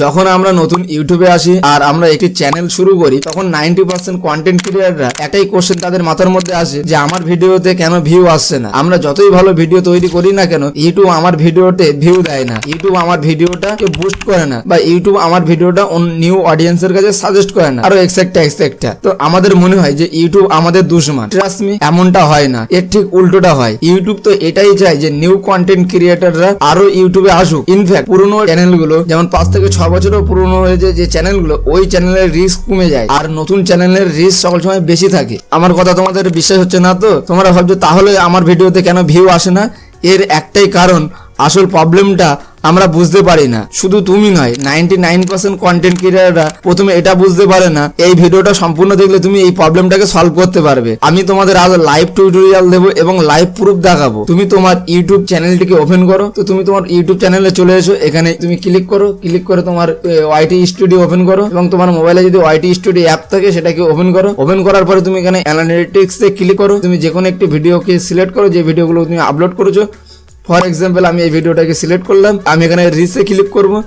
যখন আমরা নতুন ইউটিউবে আসি আর আমরা একটি চ্যানেল শুরু করি তখন 90% কন্টেন্ট ক্রিয়েটররা একটাই কোশ্চেন তাদের মাথার মধ্যে আসে যে আমার ভিডিওতে কেন ভিউ আসছে না। আমরা যতই ভালো ভিডিও তৈরি করি না কেন ইউটিউব আমার ভিডিওতে ভিউ দেয় না, ইউটিউব আমার ভিডিওটাকে বুস্ট করে না, বা ইউটিউব আমার ভিডিওটা নিউ অডিয়েন্সের কাছে সাজেস্ট করে না, আরো এক্সেট্রা। তো আমাদের মনে হয় যে ইউটিউব আমাদের দুশমন। ট্রাস্ট মি, এমনটা হয় না, এর ঠিক উল্টোটা হয়। ইউটিউব তো এটাই চায় যে নিউ কন্টেন্ট ক্রিয়েটররা আরো ইউটিউবে আসুক। ইনফ্যাক্ট পুরোনো চ্যানেলগুলো যেমন 5 থেকে 6 বছরও পুরোনো হয়েছে যে চ্যানেলগুলো, ওই চ্যানেলের রিস্ক কমে যায় আর নতুন চ্যানেলের রিস্ক সকল সময় বেশি থাকে। আমার কথা তোমাদের বিশ্বাস হচ্ছে না তো? তোমরা ভাবছো তাহলে আমার ভিডিওতে কেন ভিউ আসে না? এর একটাই কারণ, আসল প্রবলেমটা আমরা বুঝতে পারি না। শুধু তুমি নয়, 99% কন্টেন্ট ক্রিয়েটররা প্রথমে এটা বুঝতে পারে না। এই ভিডিওটা সম্পূর্ণ দেখলে তুমি এই প্রবলেমটাকে সলভ করতে পারবে। আমি তোমাদের আজ লাইভ টিউটোরিয়াল দেবো এবং লাইভ প্রুফ দেখাবো। তুমি তোমার ইউটিউব চ্যানেলটিকে ওপেন করো। তো তুমি তোমার ইউটিউব চ্যানেলে চলে এসো, এখানে তুমি ক্লিক করো, ক্লিক করে তোমার ওয়াইটি স্টুডিও ওপেন করো এবং তোমার মোবাইলে যদি ওয়াইটি স্টুডিও অ্যাপ থাকে সেটাকে ওপেন করো। ওপেন করার পরে তুমি এখানে অ্যানালিটিক্সে ক্লিক করো। তুমি যে কোনো একটি ভিডিওকে সিলেক্ট করো যে ভিডিওগুলো তুমি আপলোড করেছো। ফর এক্সাম্পল আমি এই ভিডিওটাকে সিলেক্ট করলাম, আমি এখানে রিসে ক্লিক করবো।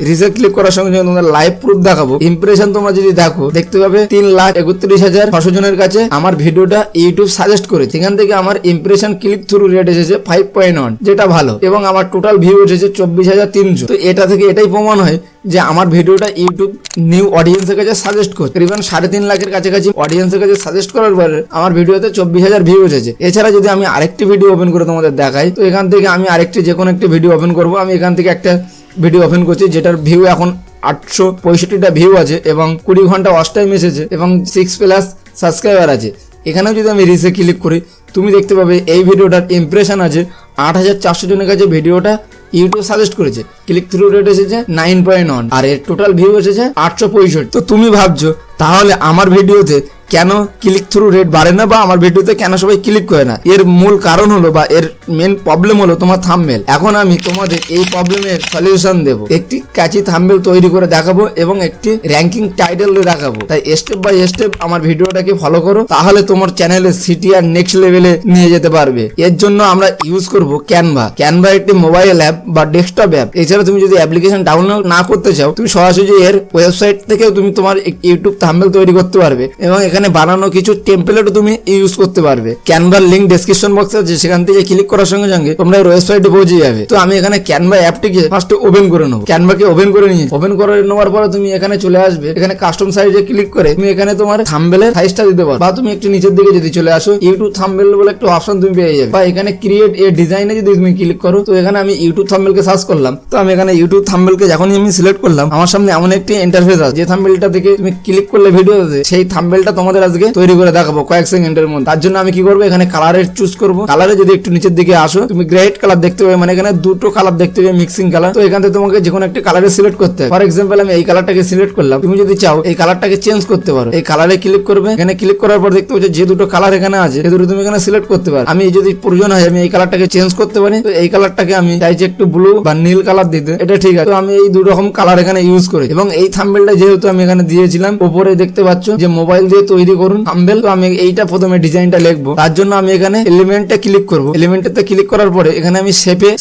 রিসে ক্লিক করার সঙ্গে সঙ্গে তোমাদের লাইভ প্রুফ দেখাবো। ইমপ্রেশন তোমরা যদি দেখো, দেখতে পাবে 3,31,600 জনের কাছে আমার ভিডিওটা ইউটিউব সাজেস্ট করে। সেখান থেকে আমার ইমপ্রেশন ক্লিক থ্রু রেট এসেছে 5.1, যেটা ভালো, এবং আমার টোটাল ভিউ এসেছে 24,300। তো এটা থেকে এটাই প্রমাণ হয় যে আমার ভিডিওটা ইউটিউব নিউ অডিয়েন্সের কাছে সাজেস্ট করছে। ইভেন 3.5 লাখের কাছাকাছি অডিয়েন্সের কাছে সাজেস্ট করার পরে আমার ভিডিওতে 24,000 ভিউ এসেছে। এছাড়া যদি আমি আরেকটি ভিডিও ওপেন করে তোমাদের দেখাই, তো এখান থেকে আমি আরেকটি যে কোনো একটি ভিডিও ওপেন করবো। আমি এখান থেকে একটা ভিডিও ওপেন করছি যেটার ভিউ এখন 865টা ভিউ আছে এবং 20 ঘন্টা ওয়াচ টাইম এসেছে এবং 6+ সাবস্ক্রাইবার আছে। এখানেও যদি আমি রিসে ক্লিক করি, তুমি দেখতে পাবে এই ভিডিওটার ইমপ্রেশন আছে 8,400 জনের কাছে ভিডিওটা ইউটিউব সাজেস্ট করেছে। ক্লিক থ্রু রেট এসেছে 9.1 আর এর টোটাল ভিউ এসেছে 865। তো তুমি ভাবছো তাহলে আমার ভিডিওতে কেন ক্লিক থ্রু রেট বাড়ে না বা আমার ভিডিওতে কেন সবাই ক্লিক করে না? এর মূল কারণ হলো বা এর মেন প্রবলেম হলো তোমার থাম্বনেল। এখন আমি তোমাদের এই প্রবলেমের সলিউশন দেব। একটি ক্যাচি থাম্বনেল তৈরি করে দেখাবো এবং একটি র্যাঙ্কিং টাইটেল দেখাবো। তাই স্টেপ বাই স্টেপ আমার ভিডিওটাকে ফলো করো, তাহলে তোমার চ্যানেলের সিটি আর নেক্সট লেভেলে নিয়ে যেতে পারবে। এর জন্য আমরা ইউজ করব ক্যানভা। ক্যানভা একটি মোবাইল অ্যাপ বা ডেস্কটপ অ্যাপ। এছাড়া তুমি যদি অ্যাপ্লিকেশন ডাউনলোড না করতে চাও, তুমি সরাসরি এর ওয়েবসাইট থেকেও তুমি তোমার ইউটিউব থাম্বনেল তৈরি করতে পারবে এবং এখানে বানানো কিছু টেমপ্লেটও তুমি ইউজ করতে পারবে। ক্যানভার লিংক ডেসক্রিপশন বক্সে আছে, সেখান থেকে ক্লিক করার সঙ্গে সঙ্গে তোমরা ওয়েবসাইটে পৌঁছে যাবে। তো আমি এখানে ক্যানভা অ্যাপটিকে ফার্স্ট ওপেন করে নেবো। ক্যানভাকে ওপেন করে নিয়ে ওপেন করে নেওয়ার পরে তুমি এখানে চলে আসবে। এখানে কাস্টম সাইজে ক্লিক করে তুমি এখানে তোমার থাম্বনেলের সাইজটা দিতে পারো, বা তুমি একটু নিচের দিকে যদি চলে আসো ইউটিউব থাম্বনেল বলে একটা অপশন তুমি পেয়ে যাবে, বা এখানে ক্রিয়েট এ ডিজাইনে যদি তুমি ক্লিক করো। তো এখানে আমি ইউটিউব থাম্বনেলকে সার্চ করলাম। তো আমি এখানে ইউটিউব থাম্বনেলকে যখনই আমি সিলেক্ট করলাম, আমার সামনে এমন একটি ইন্টারফেস আছে যে থাম্বনেলটা থেকে তুমি ক্লিক করলে ভিডিওতে সেই থাম্বনেলটা তোমাদের আজকে তৈরি করে দেখাবো কয়েক সেকেন্ডের মধ্যে। তার জন্য আমি কি করবো, এখানে কালারের চুজ করবো। কালারে যদি একটু নিচের দিকে আসো, তুমি গ্রেট কালার দেখতে পাবে, মানে এখানে দুটো কালার দেখতে পাবে, মিক্সিং কালার। তো এখান থেকে তোমাকে যে কোনো একটা কালারে সিলেক্ট করতে হবে। ফর এক্সাম্পল আমি এই কালারটাকে সিলেক্ট করলাম। তুমি যদি চাও এই কালারটাকে চেঞ্জ করতে পারো। এই কালারে ক্লিক করবে, এখানে ক্লিক করার পর দেখতে পাচ্ছ যে দুটো কালার এখানে আছে, এই দুটো তুমি এখানে সিলেক্ট করতে পারো। আমি যদি প্রয়োজন হয় আমি এই কালারটাকে চেঞ্জ করতে পারি। তো এই কালারটাকে আমি চাইছি একটু ব্লু বা নীল কালার দিতে, এটা ঠিক আছে। তো আমি এই দুটো রকম কালার এখানে ইউজ করি এবং এই থাম্বনেলটা যেহেতু আমি এখানে দিয়েছিলাম, উপরে দেখতে পাচ্ছ যে মোবাইল দিয়ে তৈরি করুন থাম্বনেল। তো আমি এইটা প্রথমে ডিজাইনটা লিখবো। তার জন্য আমি এখানে এলিমেন্টে ক্লিক করবো। এলিমেন্টেতে ক্লিক করার পরে এখানে আমি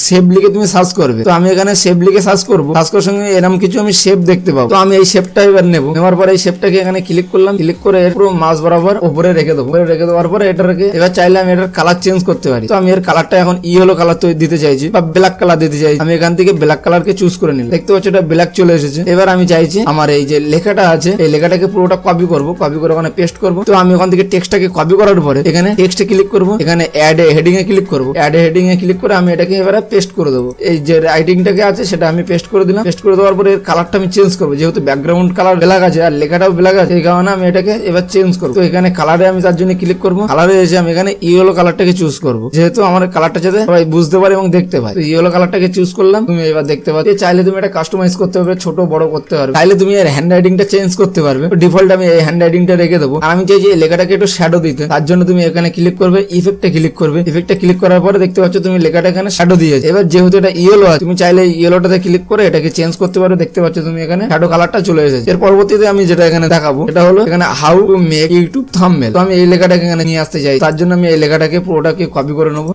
শেপ লিখে তুমি সার্চ করবে। তো আমি এখানে শেপ লিখে সার্চ করবো। সার্চ করার সঙ্গে এরকম কিছু আমি শেপ দেখতে পাবো। তো আমি এই শেপটা এবার নেবো। নেওয়ার পরে এই শেপটাকে এখানে ক্লিক করলাম। ক্লিক করে পুরো মাঝ বরাবর উপরে রেখে দেবো। রেখে দেওয়ার পরে এটাকে এবার চাইলে আমি এটার কালার চেঞ্জ করতে পারি। তো আমি এর কালারটা এখন ইয়েলো কালার দিতে চাইছি বা ব্ল্যাক কালার দিতে চাইছি। আমি এখান থেকে ব্ল্যাক কালারকে চুজ করে নিলাম। দেখতে পাচ্ছ এটা ব্ল্যাক চলে এসেছে। এবার আমি চাইছি আমার এই যে লেখাটা আছে, এই লেখাটাকে পুরোটা কপি করবো। কপি করে ওখানে পেস্ট করবো। তো আমি ওখান থেকে টেক্সটটাকে কপি করার পরে এখানে টেক্সটে ক্লিক করবো। এখানে অ্যাড হেডিং এ ক্লিক করবো। অ্যাড হেডিং এ ক্লিক করে আমি এটাকে এবারে পেস্ট করে দেবো। এই যে রাইটিংটাকে আছে সেটা আমি পেস্ট করে দিলাম। পেস্ট করে দেওয়ার পরে এর কালারটা আমি চেঞ্জ করবো। যেহেতু ব্যাকগ্রাউন্ড কালার ব্ল্যাক আছে আর লেখাটাও ব্ল্যাক আছে, এই কারণে আমি এটাকে এবার চেঞ্জ করবো। তো এখানে কালারে আমি তার জন্য ক্লিক করবো। কালারে এসে আমি এখানে ইয়েলো কালারটাকে চুজ করবো, যেহেতু আমার কালারটা যাতে সবাই বুঝতে পারে এবং দেখতে পায়। তো ইয়েলো কালারটাকে চুজ করলাম। তুমি এবার দেখতে পাচ্ছ। চাইলে তুমি এটা কাস্টমাইজ করতে পারবে, ছোট বড় করতে পারবে। চাইলে তুমি এর হ্যান্ড রাইটিংটা চেঞ্জ করতে পারবে। ডিফল্ট আমি এই হ্যান্ড রাইটিংটা রেখে দেবো। আর আমি চাই যে লেখাটাকে একটু শ্যাডো দিতে। তার জন্য তুমি এখানে ক্লিক করবে, ইফেক্টে ক্লিক করবে। ইফেক্টে ক্লিক করার পরে দেখতে পাচ্ছ তুমি লেখাটা এখানে শ্যাডো দিয়েছে। এবার যেহেতু এটা ইয়েলো আছে, তুমি চাইলে ইয়েলোটাতে ক্লিক করে এটাকে চেঞ্জ করতে পারো। দেখতে পাচ্ছ তুমি এখানে শ্যাডো কালারটা চলে এসেছে। এর পরবর্তীতে আমি যেটা এখানে দেখাবো এটা হলো এখানে how to make YouTube thumbnail. তো আমি এই লেখাটাকে এখানে নিয়ে আসতে চাই। তার জন্য আমি এই লেখাটাকে পুরোটাকে কপি করে নেবো।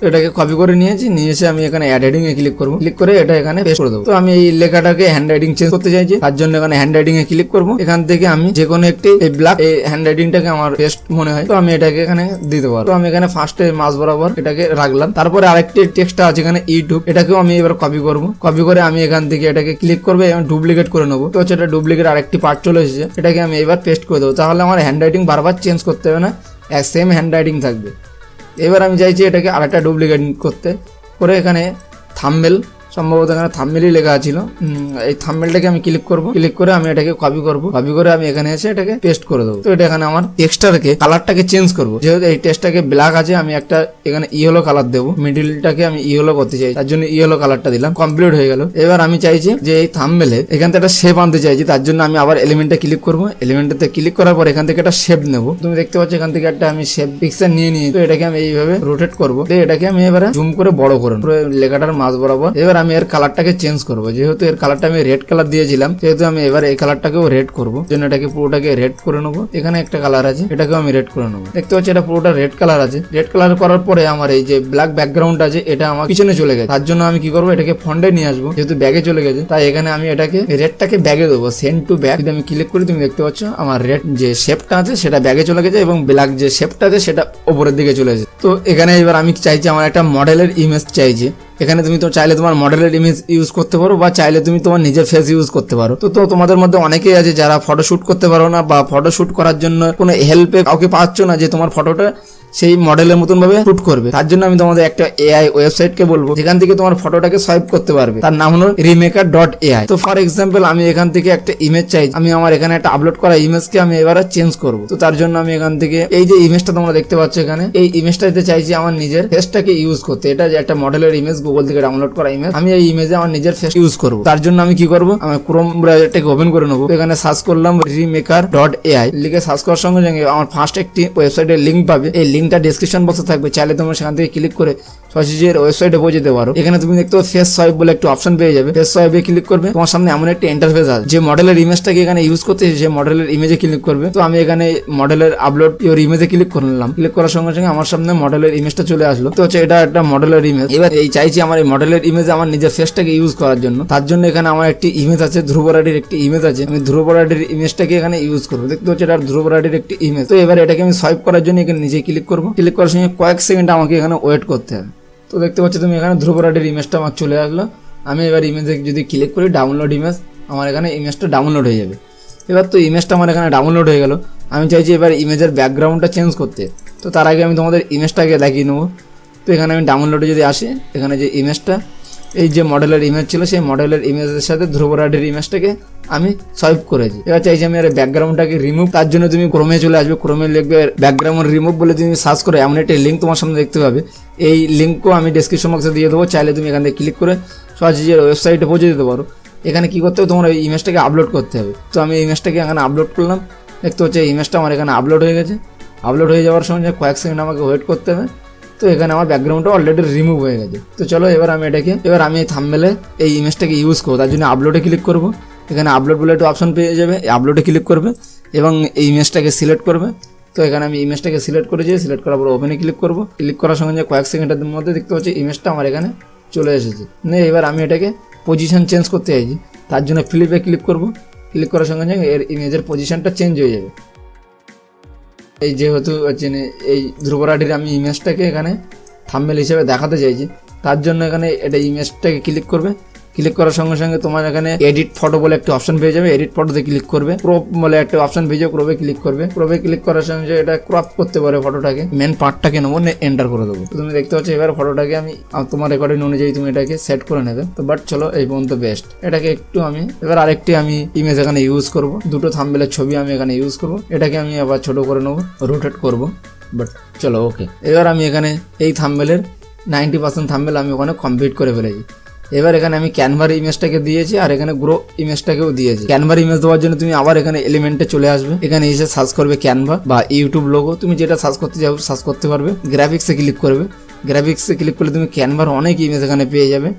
তো এটাকে কপি করে নিয়েছি, নিয়ে এসে আমি এখানে অ্যাড হেডিং এ ক্লিক করবো, ক্লিক করে এটা এখানে পেস্ট করে দেবো। তো আমি এই লেখাটাকে হ্যান্ড রাইটিং চেঞ্জ করতে চাইছি, তার জন্য এখানে হ্যান্ড রাইটিং এ ক্লিক করবো। এখান থেকে আমি যে কোনো একটি এই ব্ল্যাক এই হ্যান্ড রাইটিংটাকে আমার বেস্ট মনে হয়, তো আমি এটাকে এখানে দিতে পারবো। তো আমি এখানে ফার্স্টে মাঝ বরাবর এটাকে রাখলাম। তারপরে আরেকটি টেক্সটটা আছে এখানে ইউটিউব, এটাকেও আমি এবার কপি করবো। কপি করে আমি এখান থেকে এটাকে ক্লিক করবো এবং ডুপ্লিকেট করে নেবো। তো হচ্ছে এটা ডুপ্লিকেট আরেকটি পার্ট চলে এসেছে, এটাকে আমি এবার পেস্ট করে দেবো। তাহলে আমার হ্যান্ড রাইটিং বারবার চেঞ্জ করতে হবে না, সেম হ্যান্ড রাইটিং থাকবে। এবার আমি চাইছি এটাকে আরেকটা ডুপ্লিকেট করতে, করে এখানে থাম্বনেল, সম্ভবত এখানে থাম্বনেলই লেখা ছিল, এই থাম্বনেলটাকে আমি ক্লিক করব। ক্লিক করে আমি এটাকে কপি করব, কপি করে আমি এখানে এসে এটাকে পেস্ট করে দেবো। তো এটা এখানে আমার টেক্সটটাকে কালারটাকে চেঞ্জ করব। যেহেতু এই টেক্সটটাকে ব্ল্যাক আছে, আমি একটা এখানে ইয়েলো কালার দেবো, মিডিলটাকে আমি ইয়েলো করতে চাই, তার জন্য ইয়েলো কালারটা দিলাম। কমপ্লিট হয়ে গেল। এবার আমি চাইছি যে এই থাম্বনেলে এখান থেকে একটা শেপ আনতে চাইছি, তার জন্য আমি আবার এলিমেন্টে ক্লিক করব। এলিমেন্টে ক্লিক করার পর এখান থেকে একটা শেপ নেব। তুমি দেখতে পাচ্ছ এখান থেকে একটা আমি শেপ পিকচার নিয়ে নিই। তো এটাকে আমি এইভাবে রোটেট করব, এটাকে আমি এবারে জুম করে বড় করব লেখাটার মাঝ বরাবর। এবার আমি এর কালারটাকে চেঞ্জ করবো, যেহেতু এর কালারটা আমি রেড কালার দিয়েছিলাম, সেহেতু আমি এবার এই কালারটাকেও রেড করবো। জন্য এটাকে পুরোটাকে রেড করে নেবো। এখানে একটা কালার আছে, এটাকেও আমি রেড করে নেবো। দেখতে পাচ্ছি এটা পুরোটা রেড কালার আছে। রেড কালার করার পরে আমার এই যে ব্ল্যাক ব্যাকগ্রাউন্ড আছে এটা আমার পিছনে চলে গেছে, তার জন্য আমি কি করবো, এটাকে ফন্টে নিয়ে আসবো। যেহেতু ব্যাগে চলে গেছে, তাই এখানে আমি এটাকে রেডটাকে ব্যাগে দেবো, সেন্ড টু ব্যাগ। যদি আমি ক্লিক করি, তুমি দেখতে পাচ্ছ আমার রেড যে শেপটা আছে সেটা ব্যাগে চলে গেছে এবং ব্ল্যাক যে শেপটা আছে সেটা উপরের দিকে চলে গেছে। তো এখানে এবার আমি চাইছি আমার একটা মডেলের ইমেজ চাইছি। এখানে তুমি তো চাইলে তোমার মডেলের ইমেজ ইউজ করতে পারো, বা চাইলে তুমি তোমার নিজের ফেস ইউজ করতে পারো। তো তোমাদের মধ্যে অনেকেই আছে যারা ফটো শুট করতে পারো না, বা ফটো শুট করার জন্য কোনো হেল্পে কাউকে পাচ্ছ না যে তোমার ফটোটা সেই মডেলের মতন ভাবে শুট করবে। তার জন্য আমি তোমাদের একটা এআই ওয়েবসাইটকে বলবো, যেখান থেকে তোমার ফটোটাকে সোয়াইপ করতে পারবে। তার নাম হলো রিমেকার.ai। তো ফর এক্সাম্পল আমি এখান থেকে একটা ইমেজ চাই, আমি আমার এখানে একটা আপলোড করা ইমেজকে আমি এবারে চেঞ্জ করবো। তো তার জন্য আমি এখান থেকে এই যে ইমেজটা তোমরা দেখতে পাচ্ছ এখানে, এই ইমেজটাতে চাইছি আমার নিজের ফেসটাকে ইউজ করতে। এটা যে একটা মডেলের ইমেজ, গুগল থেকে ডাউনলোড করা ইমেজ, আমি এই ইমেজে আমার নিজের ফেস ইউজ করবো। তার জন্য আমি কি করবো, আমি ক্রোম ব্রাউজারটাকে ওপেন করে নেবো। এখানে সার্চ করলাম রিমেকার.ai, লিখে সার্চ করার সঙ্গে সঙ্গে আমার ফার্স্ট একটি ওয়েবসাইটের লিঙ্ক পাবে। এই লিঙ্কটা ডেসক্রিপশন বক্সে থাকবে, চাইলে তোমরা সেখান থেকে ক্লিক করে সরাসরি ওয়েবসাইটে পৌঁছে যেতে পারো। এখানে তুমি দেখতে পাচ্ছ ফেস সোয়াইপ বলে একটা অপশন পেয়ে যাবে। ফেস সোয়াইপে ক্লিক করবে, তোমার সামনে এমন একটা ইন্টারফেস আছে, যে মডেলের ইমেজটাকে এখানে ইউজ করতে যে মডেলের ইমেজে ক্লিক করবে। তো আমি এখানে মডেলের আপলোড ইওর ইমেজে ক্লিক করলাম। ক্লিক করার সঙ্গে সঙ্গে আমার সামনে মডেলের ইমেজটা চলে আসলো। তো হচ্ছে এটা একটা মডেলের ইমেজ। এবার এই চাইছি আমার এই মডেলের ইমেজে আমার নিজের ফেসটাকে ইউজ করার জন্য। তার জন্য এখানে আমার একটি ইমেজ আছে, ধ্রুব রাডির একটি ইমেজ আছে। আমি ধ্রুব রাডির ইমেজটাকে এখানে ইউজ করবো। দেখতে হচ্ছে এটা ধ্রুব রাডির একটি ইমেজ। তো এবার এটাকে আমি সোয়াইপ করার জন্য এখানে নিজে ক্লিক করবো। ক্লিক করার সঙ্গে কয়েক সেকেন্ড আমাকে এখানে ওয়েট করতে হবে। তো দেখতে পাচ্ছ তুমি এখানে ধ্রুব রাডির ইমেজটা আমার চলে আসলো। আমি এবার ইমেজে যদি ক্লিক করি ডাউনলোড ইমেজ, আমার এখানে ইমেজটা ডাউনলোড হয়ে যাবে। এবার তো ইমেজটা আমার এখানে ডাউনলোড হয়ে গেল। আমি চাইছি এবার ইমেজের ব্যাকগ্রাউন্ডটা চেঞ্জ করতে। তো তার আগে আমি তোমাদের ইমেজটাকে দেখিয়ে নেবো। তো এখানে আমি ডাউনলোডে যদি আসি, এখানে যে ইমেজটা, এই যে মডেলের ইমেজ ছিল, সেই মডেলের ইমেজের সাথে ধ্রুব রাডির ইমেজটাকে আমি সোয়াইপ করেছি। এবার চাইছি আমি আর ব্যাকগ্রাউন্ডটাকে রিমুভ। তার জন্য তুমি ক্রোমে চলে আসবে, ক্রোমে লিখবে ব্যাকগ্রাউন্ড রিমুভ বলে তুমি সার্চ করে এমন একটি লিঙ্ক তোমার সামনে দেখতে পাবে। এই লিঙ্কও আমি ডেসক্রিপশন বক্সে দিয়ে দেবো, চাইলে তুমি এখান থেকে ক্লিক করে সরাসরি ওয়েবসাইটে পৌঁছে দিতে পারো। এখানে কি করতে হবে, তোমার এই ইমেজটাকে আপলোড করতে হবে। তো আমি ইমেজটাকে এখানে আপলোড করলাম। দেখতে হচ্ছে ইমেজটা আমার এখানে আপলোড হয়ে গেছে। আপলোড হয়ে যাওয়ার সময় কয়েক সেকেন্ড আমাকে ওয়েট করতে হবে। তো এখানে আমার ব্যাকগ্রাউন্ডটা অলরেডি রিমুভ হয়ে গেছে। তো চলো এবার আমি এটাকে এই থাম্বনেলে এই ইমেজটাকে ইউজ করবো। তার জন্য আপলোডে ক্লিক করবো। এখানে আপলোড বলে একটা অপশন পেয়ে যাবে, আপলোডে ক্লিক করবে এবং এই ইমেজটাকে সিলেক্ট করবে। তো এখানে আমি ইমেজটাকে সিলেক্ট করেছি। সিলেক্ট করার পর ওপেনে ক্লিক করবো। ক্লিক করার সঙ্গে কয়েক সেকেন্ডের মধ্যে দেখতে পাচ্ছি ইমেজটা আমার এখানে চলে এসেছে। এবার আমি এটাকে পজিশন চেঞ্জ করতে চাইছি, তার জন্য ফ্লিপে ক্লিক করবো। ক্লিক করার সঙ্গে সঙ্গে এর ইমেজের পজিশনটা চেঞ্জ হয়ে যাবে। এই যেহেতু এই ধ্রুব রাডির আমি ইমেজটাকে এখানে থাম্বনেল হিসেবে দেখাতে চাইছি, তার জন্য এখানে এটা ইমেজটাকে ক্লিক করবে। ক্লিক করার সঙ্গে সঙ্গে তোমার এখানে এডিট ফটো বলে একটা অপশন পেয়ে যাবে। এডিট ফটোতে ক্লিক করবে। ক্রপ বলে একটা অপশন পেয়ে যাবে, ক্রপে ক্লিক করবে। ক্রপে ক্লিক করার সঙ্গে সঙ্গে এটা ক্রপ করতে পারে ফটোটাকে, মেন পার্টটাকে নেবো, এন্টার করে দেবো। তুমি দেখতে পাচ্ছ এবার ফটোটাকে আমি তোমার রেকর্ডিং অনুযায়ী তুমি এটাকে সেট করে নেবে। তো বাট চলো এই পর্যন্ত বেস্ট। এটাকে একটু আমি এবার আরেকটি আমি ইমেজ এখানে ইউজ করব। দুটো থাম্বনেলের ছবি আমি এখানে ইউজ করব। এটাকে আমি আবার ছোট করে নেবো, রোটেট করব। বাট চলো ওকে। এবার আমি এখানে এই থাম্বনেলের 90% থাম্বনেল আমি ওখানে কমপ্লিট করে ফেলেছি। এবার এখানে আমি ক্যানভার ইমেজটাকে দিয়েছি আর এখানে গ্রো ইমেজটাকেও দিয়েছি। ক্যানভার ইমেজ দেওয়ার জন্য তুমি আবার এখানে এলিমেন্টে চলে আসবে। এখানে এসে সার্চ করবে ক্যানভা বা ইউটিউব লোগো, তুমি যেটা সার্চ করতে চাও সার্চ করতে পারবে। গ্রাফিক্সে ক্লিক করবে। গ্রাফিক্সে ক্লিক করলে তুমি ক্যানভার অনেক ইমেজ এখানে পেয়ে যাবে,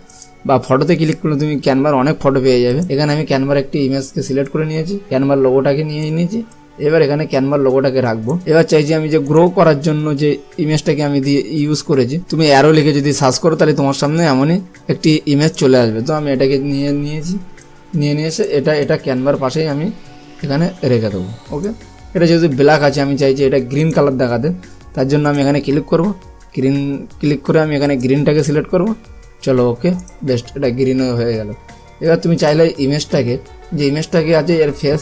বা ফটোতে ক্লিক করলে তুমি ক্যানভার অনেক ফটো পেয়ে যাবে। এখানে আমি ক্যানভার একটি ইমেজকে সিলেক্ট করে নিয়েছি, ক্যানভার লোগোটাকে নিয়ে নিয়েছি। এবার এখানে ক্যানভার লোগোটাকে রাখবো। এবার চাইছি আমি যে গ্রো করার জন্য যে ইমেজটাকে আমি দিয়ে ইউজ করেছি, তুমি অ্যারো লিখে যদি সার্চ করো তাহলে তোমার সামনে এমনই একটি ইমেজ চলে আসবে। তো আমি এটাকে নিয়ে এসে এটা ক্যানভার পাশেই আমি এখানে রেখে দেবো। ওকে, এটা যেহেতু ব্ল্যাক আছে আমি চাইছি এটা গ্রিন কালার দেখাতে, তার জন্য আমি এখানে ক্লিক করব। ক্লিক করে আমি এখানে গ্রিনটাকে সিলেক্ট করব। চলো ওকে, বেস্ট, এটা গ্রিন হয়ে গেল। এবার তুমি চাইলে ইমেজটাকে আছে এর ফেস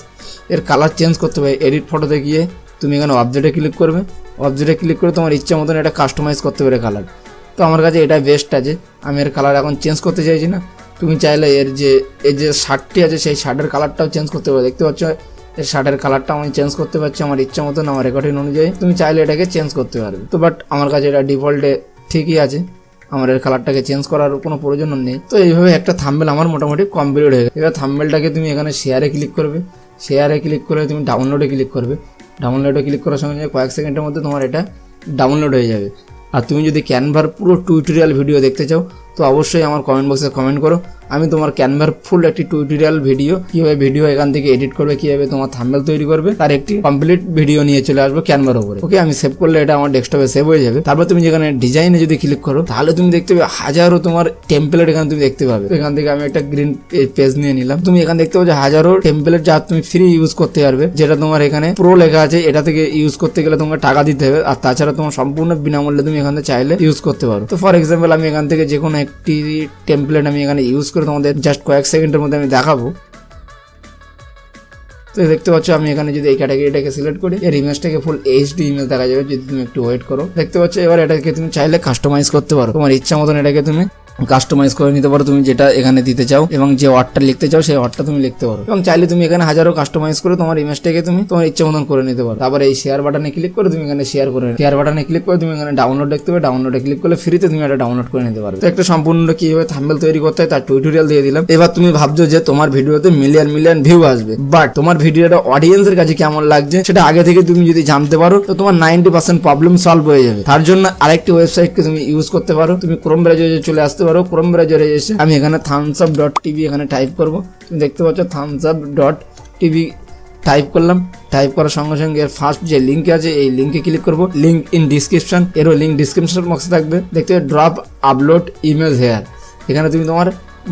এর কালার চেঞ্জ করতে হবে। এডিট ফটোতে গিয়ে তুমি এখানে অবজেক্টে ক্লিক করবে। অবজেক্টে ক্লিক করে তোমার ইচ্ছা মতন এটা কাস্টমাইজ করতে পারে কালার। তো আমার কাছে এটা বেস্ট আছে, আমি এর কালার এখন চেঞ্জ করতে চাইছি না। তুমি চাইলে এই যে শার্টটি আছে সেই শার্টের কালারটাও চেঞ্জ করতে পারো। দেখতে পাচ্ছ এর শার্টের কালারটা আমি চেঞ্জ করতে পারছি আমার ইচ্ছা মতন, আমার রেকর্ডিং অনুযায়ী। তুমি চাইলে এটাকে চেঞ্জ করতে পারবে। তো বাট আমার কাছে এটা ডিফল্টে ঠিকই আছে, আমার এর কালারটাকে চেঞ্জ করার কোনো প্রয়োজন নেই। তো এইভাবে একটা থাম্বনেল আমার মোটামুটি কমপ্লিট হয়ে গেছে। এবার থাম্বনেলটাকে তুমি এখানে শেয়ারে ক্লিক করবে। শেয়ারে ক্লিক করে তুমি ডাউনলোডে ক্লিক করবে। ডাউনলোডে ক্লিক করার সঙ্গে সঙ্গে কয়েক সেকেন্ডের মধ্যে তোমার এটা ডাউনলোড হয়ে যাবে। আর তুমি যদি ক্যানভার পুরো টিউটোরিয়াল ভিডিও দেখতে চাও তো অবশ্যই আমার কমেন্ট বক্সে কমেন্ট করো, আমি তোমার ক্যানভার ফুল একটি টিউটোরিয়াল ভিডিও কীভাবে ভিডিও এখান থেকে এডিট করবে, কীভাবে তোমার থাম্বনেল তৈরি করবে তার একটি কমপ্লিট ভিডিও নিয়ে চলে আসবো ক্যানভার উপরে। ওকে, আমি সেভ করলে এটা আমার ডেস্কটপে সেভ হয়ে যাবে। তারপর তুমি যেখানে ডিজাইনে যদি ক্লিক করো তাহলে তুমি দেখতে পাবে হাজারো তোমার টেমপ্লেট এখানে তুমি দেখতে পাবে। তো এখান থেকে আমি একটা গ্রিন পেজ নিয়ে নিলাম। তুমি এখানে দেখতে পাবে হাজারো টেমপ্লেট যা তুমি ফ্রি ইউজ করতে পারবে, যেটা তোমার এখানে প্রো লেখা আছে। এটা থেকে ইউজ করতে গেলে তোমাকে টাকা দিতে হবে, আর তাছাড়া তোমার সম্পূর্ণ বিনামূল্যে তুমি এখানে চাইলে ইউজ করতে পারো। তো ফর এক্সাম্পল আমি এখান থেকে যে কোনো একটি টেমপ্লেট আমি এখানে ইউজ করে তোমাদের জাস্ট কয়েক সেকেন্ডের মধ্যে আমি দেখাবো। তো দেখতে পাচ্ছ আমি এখানে যদি এই ক্যাটাগরিটাকে সিলেক্ট করি এর ইমেজটাকে ফুল এইচডি ইমেজ দেখা যাবে যদি তুমি একটু ওয়েট করো। দেখতে পাচ্ছ এবার এটাকে তুমি চাইলে কাস্টমাইজ করতে পারো, তোমার ইচ্ছা মতন এটাকে তুমি কাস্টমাইজ করে নিতে পারো। তুমি যেটা এখানে দিতে চাও এবং যে ওয়ার্ডটা লিখতে চাও সেই ওয়ার্ডটা তুমি লিখতে পারো, এবং চাইলে তুমি এখানে হাজারো কাস্টমাইজ করে তোমার ইমেজটাকে তুমি তোমার ইচ্ছা মতন করে নিতে পারো। তারপরে এই শেয়ার বাটনে ক্লিক করে তুমি এখানে শেয়ার বাটনে ক্লিক করে তুমি এখানে ডাউনলোড দেখতে পাবে। ডাউনলোডে ক্লিক করলে ফ্রিতে তুমি এটা ডাউনলোড করে নিতে পারবে। তো একটা সম্পূর্ণ কিভাবে থাম্বনেল তৈরি করতে হয় তার টিউটোরিয়াল দিয়ে দিলাম। এবার তুমি ভাবছো যে তোমার ভিডিওতে মিলিয়ন ভিউ আসবে, বাট তোমার ভিডিওটা অডিয়েন্সের কাছে কেমন লাগছে সেটা আগে থেকে তুমি যদি জানতে পারো তো তোমার 90% প্রবলেম সলভ হয়ে যাবে। তার জন্য আরেকটি ওয়েবসাইটকে তুমি ইউজ করতে পারো। তুমি ক্রোম ব্রাউজারে চলে আসতে পারো। ক্রোম ব্রাউজারে এসে আমি এখানে thumbsup.tv এখানে টাইপ করব। তুমি দেখতে পাচ্ছ thumbsup.tv টাইপ করলাম। টাইপ করার সঙ্গে সঙ্গে এর ফার্স্ট যে লিঙ্ক আছে এই লিঙ্কে ক্লিক করব। লিঙ্ক ইন ডিসক্রিপশন, এরও লিঙ্ক ডিসক্রিপশন বক্সে থাকবে। দেখতে ড্রপ আপলোড ইমেজ হেয়ার, এখানে তুমি তোমার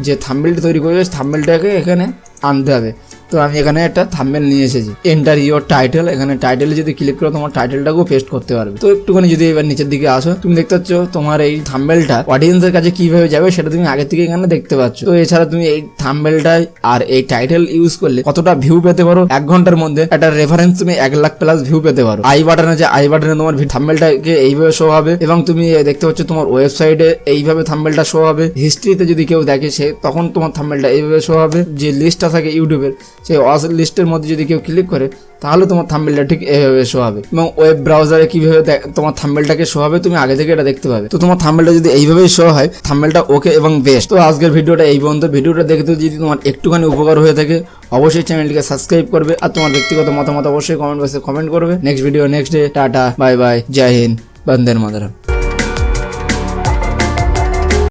যে থাম্বনেলটা তৈরি করেছো থাম্বনেলটাকে এখানে আনতে হবে। তো আমি এখানে একটা থাম্বনেল নিয়ে এসেছি। এন্টার ইওর টাইটেল, এখানে টাইটেলে যদি ক্লিক করো তোমার টাইটেলটাকেও পেস্ট করতে পারবে। তো একটুখানি যদি এবার নিচের দিকে আসো তুমি দেখতে পাচ্ছ তোমার এই থাম্বনেলটা অডিয়েন্সের কাছে কিভাবে যাবে সেটা তুমি আগে থেকে এখানে দেখতে পাচ্ছ। তো এছাড়া তুমি এই থাম্বনেলটা আর এই টাইটেল ইউজ করলে কতটা ভিউ পেতে পারো, 1 ঘন্টার মধ্যে একটা রেফারেন্স তুমি 1 লাখ প্লাস ভিউ পেতে পারো। আই বাটন আছে, আই বাটনে তোমার থাম্বনেলটাকে এইভাবে শো হবে, এবং তুমি দেখতে পাচ্ছ তোমার ওয়েবসাইটে এইভাবে থাম্বনেলটা শো হবে। হিস্ট্রিতে যদি কেউ দেখে সে তখন তোমার থাম্বনেলটা এইভাবে শো হবে। যে লিস্টটা থাকে ইউটিউবের সেই ওয়াচ লিস্টের মধ্যে যদি কেউ ক্লিক করে তাহলে তোমার থাম্বনেলটা ঠিক এইভাবে শো হবে, এবং ওয়েব ব্রাউজারে কিভাবে তোমার থাম্বনেলটাকে শো হবে তুমি আগে থেকে এটা দেখতে পাবে। তো তোমার থাম্বনেলটা যদি এইভাবেই শো হয় থাম্বনেলটা ওকে এবং বেস্ট। তো আজকের ভিডিওটা এই পর্যন্ত। ভিডিওটা দেখতে যদি তোমার একটুখানি উপকার হয়ে থাকে অবশ্যই চ্যানেলটিকে সাবস্ক্রাইব করবে, আর তোমার ব্যক্তিগত মতামত অবশ্যই কমেন্ট বক্সে কমেন্ট করবে। Next video next day. Tata, bye bye, জয় হিন্দ, বন্দে মাতরম।